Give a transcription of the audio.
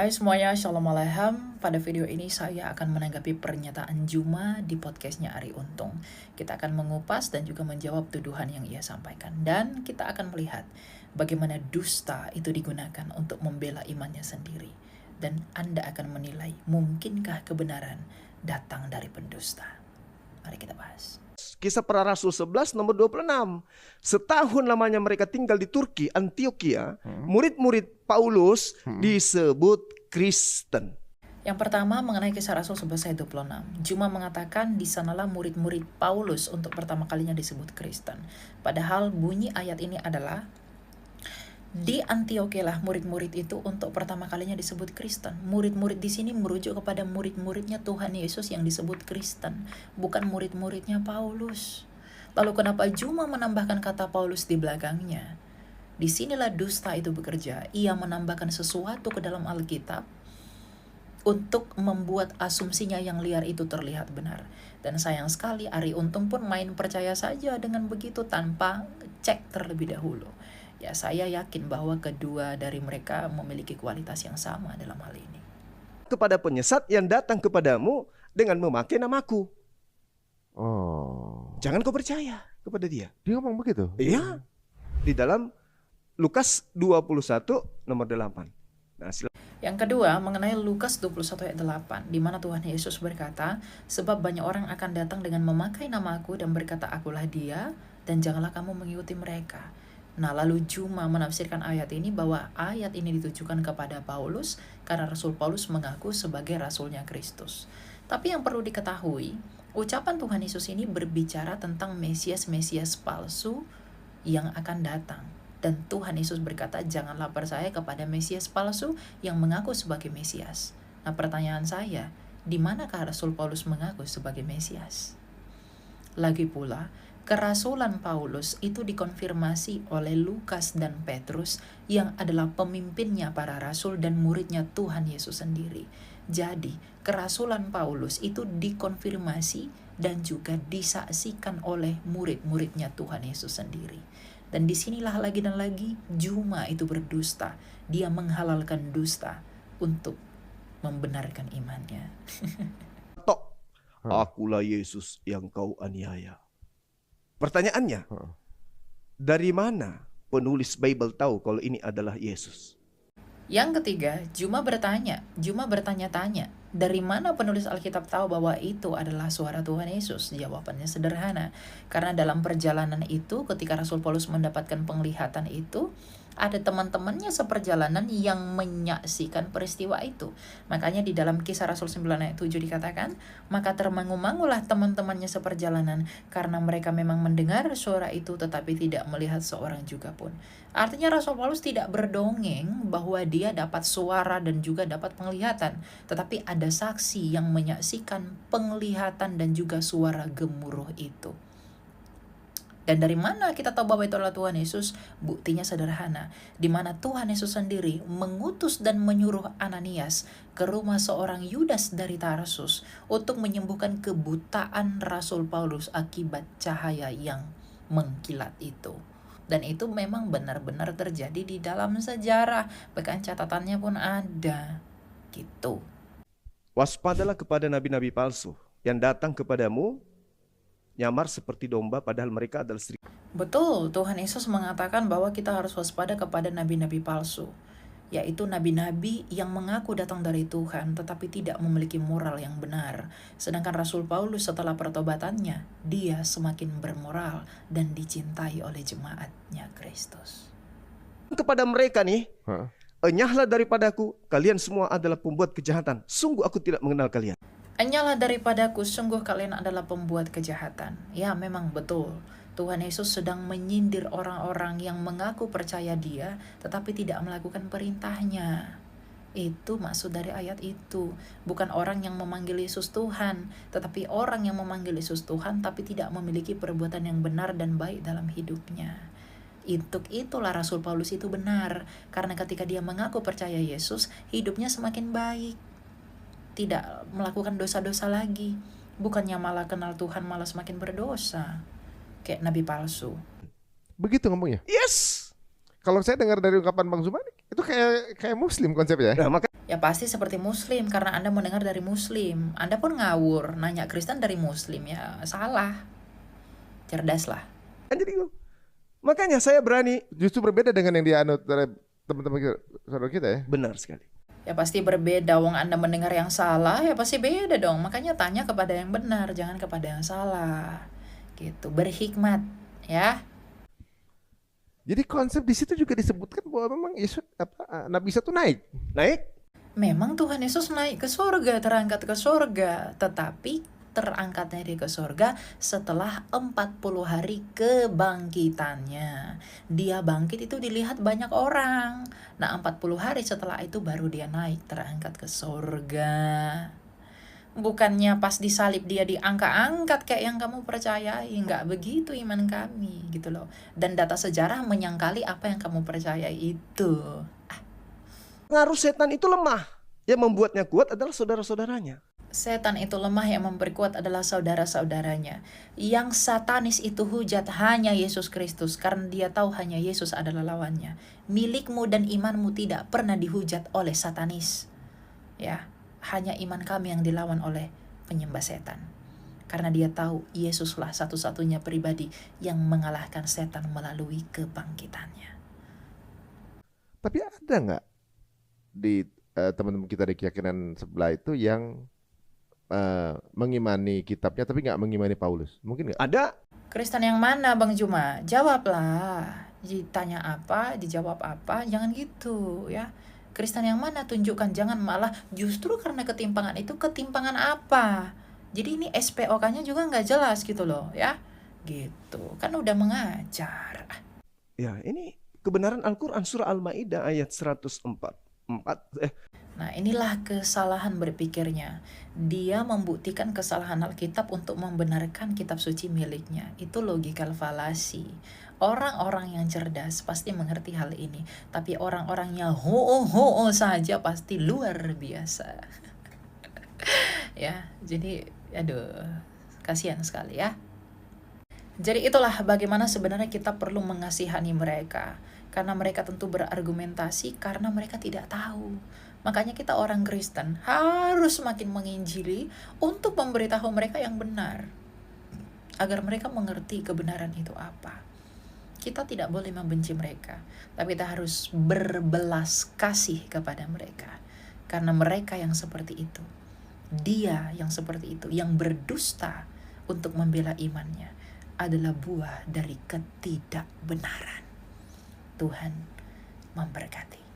Hai semuanya, Shalom Aleichem. Pada video ini saya akan menanggapi pernyataan Juma di podcastnya Ari Untung. Kita akan mengupas dan juga menjawab tuduhan yang ia sampaikan. Dan kita akan melihat bagaimana dusta itu digunakan untuk membela imannya sendiri. Dan Anda akan menilai, mungkinkah kebenaran datang dari pendusta. Mari kita bahas. Kisah Para Rasul 11 nomor 26. Setahun lamanya mereka tinggal di Turki, Antioquia. Murid-murid Paulus disebut Kristen. Yang pertama mengenai Kisah Rasul 11 ayat 26. Juma mengatakan di sanalah murid-murid Paulus untuk pertama kalinya disebut Kristen. Padahal bunyi ayat ini adalah di Antioquia lah murid-murid itu untuk pertama kalinya disebut Kristen. Murid-murid di sini merujuk kepada murid-muridnya Tuhan Yesus yang disebut Kristen, bukan murid-muridnya Paulus. Lalu kenapa Juma menambahkan kata Paulus di belakangnya? Disinilah dusta itu bekerja. Ia menambahkan sesuatu ke dalam Alkitab untuk membuat asumsinya yang liar itu terlihat benar. Dan sayang sekali Ari Untung pun main percaya saja dengan begitu tanpa cek terlebih dahulu. Ya, saya yakin bahwa kedua dari mereka memiliki kualitas yang sama dalam hal ini. Kepada penyesat yang datang kepadamu dengan memakai namaku. Oh. Jangan kau percaya kepada dia. Dia ngomong begitu? Iya. Di dalam Lukas 21 nomor 8. Nah, yang kedua mengenai Lukas 21 ayat 8, di mana Tuhan Yesus berkata, sebab banyak orang akan datang dengan memakai namaku dan berkata akulah dia, dan janganlah kamu mengikuti mereka. Nah, lalu Juma menafsirkan ayat ini bahwa ayat ini ditujukan kepada Paulus karena Rasul Paulus mengaku sebagai rasulnya Kristus. Tapi yang perlu diketahui, ucapan Tuhan Yesus ini berbicara tentang Mesias-Mesias palsu yang akan datang. Dan Tuhan Yesus berkata, janganlah percaya kepada Mesias palsu yang mengaku sebagai Mesias. Nah, pertanyaan saya, di manakah Rasul Paulus mengaku sebagai Mesias? Lagi pula, kerasulan Paulus itu dikonfirmasi oleh Lukas dan Petrus yang adalah pemimpinnya para rasul dan muridnya Tuhan Yesus sendiri. Jadi, kerasulan Paulus itu dikonfirmasi dan juga disaksikan oleh murid-muridnya Tuhan Yesus sendiri. Dan disinilah lagi dan lagi Juma itu berdusta. Dia menghalalkan dusta untuk membenarkan imannya. Akulah Yesus yang kau aniaya. Pertanyaannya, dari mana penulis Bible tahu kalau ini adalah Yesus? Yang ketiga, Juma bertanya-tanya, dari mana penulis Alkitab tahu bahwa itu adalah suara Tuhan Yesus? Jawabannya sederhana, karena dalam perjalanan itu ketika Rasul Paulus mendapatkan penglihatan itu, ada teman-temannya seperjalanan yang menyaksikan peristiwa itu. Makanya di dalam Kisah Rasul 9 ayat 7 dikatakan, maka termangu-mangulah teman-temannya seperjalanan karena mereka memang mendengar suara itu tetapi tidak melihat seorang juga pun. Artinya Rasul Paulus tidak berdongeng bahwa dia dapat suara dan juga dapat penglihatan, tetapi ada saksi yang menyaksikan penglihatan dan juga suara gemuruh itu. Dan dari mana kita tahu bahwa itu adalah Tuhan Yesus? Buktinya sederhana, di mana Tuhan Yesus sendiri mengutus dan menyuruh Ananias ke rumah seorang Yudas dari Tarsus untuk menyembuhkan kebutaan Rasul Paulus akibat cahaya yang mengkilat itu. Dan itu memang benar-benar terjadi di dalam sejarah, bahkan catatannya pun ada, gitu. Waspadalah kepada nabi-nabi palsu yang datang kepadamu nyamar seperti domba padahal mereka adalah serigala. Betul, Tuhan Yesus mengatakan bahwa kita harus waspada kepada nabi-nabi palsu, yaitu nabi-nabi yang mengaku datang dari Tuhan tetapi tidak memiliki moral yang benar. Sedangkan Rasul Paulus setelah pertobatannya, dia semakin bermoral dan dicintai oleh jemaatnya Kristus. Kepada mereka nih, enyahlah daripadaku, kalian semua adalah pembuat kejahatan. Sungguh aku tidak mengenal kalian. Enyahlah daripadaku, sungguh kalian adalah pembuat kejahatan. Ya, memang betul. Tuhan Yesus sedang menyindir orang-orang yang mengaku percaya dia, tetapi tidak melakukan perintahnya. Itu maksud dari ayat itu. Bukan orang yang memanggil Yesus Tuhan, tetapi orang yang memanggil Yesus Tuhan, tapi tidak memiliki perbuatan yang benar dan baik dalam hidupnya. Itulah Rasul Paulus itu benar, karena ketika dia mengaku percaya Yesus, hidupnya semakin baik. Tidak melakukan dosa-dosa lagi. Bukannya malah kenal Tuhan, malah semakin berdosa. Kayak nabi palsu. Begitu ngomongnya? Yes. Kalau saya dengar dari ungkapan Bang Zuma, itu kayak muslim konsepnya. Nah, maka Ya pasti seperti Muslim, karena Anda mendengar dari Muslim. Anda pun ngawur, nanya Kristen dari Muslim, ya salah. Cerdaslah. Kan jadi gitu. Makanya saya berani. Justru berbeda dengan yang dianut oleh teman-teman saudara kita ya. Benar sekali. Ya pasti berbeda, wong Anda mendengar yang salah, ya pasti beda dong. Makanya tanya kepada yang benar, jangan kepada yang salah. Gitu, berhikmat, ya. Jadi konsep di situ juga disebutkan bahwa memang Yesus Nabi Isa itu naik. Naik. Memang Tuhan Yesus naik ke surga, terangkat ke surga, tetapi terangkatnya dia ke surga setelah 40 hari kebangkitannya. Dia bangkit itu dilihat banyak orang. Nah, 40 hari setelah itu baru dia naik, terangkat ke surga. Bukannya pas disalib dia diangkat-angkat kayak yang kamu percayai. Nggak begitu iman kami, gitu loh. Dan data sejarah menyangkali apa yang kamu percayai itu. Pengaruh setan itu lemah. Yang membuatnya kuat adalah saudara-saudaranya. Setan itu lemah, yang memperkuat adalah saudara-saudaranya. Yang satanis itu hujat hanya Yesus Kristus, karena dia tahu hanya Yesus adalah lawannya. Milikmu dan imanmu tidak pernah dihujat oleh satanis. Ya, hanya iman kami yang dilawan oleh penyembah setan. Karena dia tahu Yesuslah satu-satunya pribadi yang mengalahkan setan melalui kebangkitannya. Tapi ada nggak di teman-teman kita di keyakinan sebelah itu yang mengimani kitabnya tapi nggak mengimani Paulus? Mungkin nggak? Ada. Kristen yang mana Bang Juma? Jawablah. Ditanya apa, dijawab apa, jangan gitu ya. Kristen yang mana tunjukkan, jangan malah justru karena ketimpangan itu ketimpangan apa. Jadi ini SPOK-nya juga nggak jelas gitu loh ya. Gitu, kan udah mengajar. Ya, ini kebenaran Al-Quran surah Al-Maidah ayat 104. Nah, inilah kesalahan berpikirnya. Dia membuktikan kesalahan Alkitab untuk membenarkan kitab suci miliknya. Itu logikal falasi. Orang-orang yang cerdas pasti mengerti hal ini. Tapi orang-orang yang ho-ho saja pasti luar biasa. Ya, jadi aduh, kasihan sekali ya. Jadi itulah bagaimana sebenarnya kita perlu mengasihani mereka. Karena mereka tentu berargumentasi karena mereka tidak tahu. Makanya kita orang Kristen harus semakin menginjili untuk memberitahu mereka yang benar. Agar mereka mengerti kebenaran itu apa. Kita tidak boleh membenci mereka. Tapi kita harus berbelas kasih kepada mereka. Karena mereka yang seperti itu. Dia yang seperti itu. Yang berdusta untuk membela imannya. Adalah buah dari ketidakbenaran. Tuhan memberkati.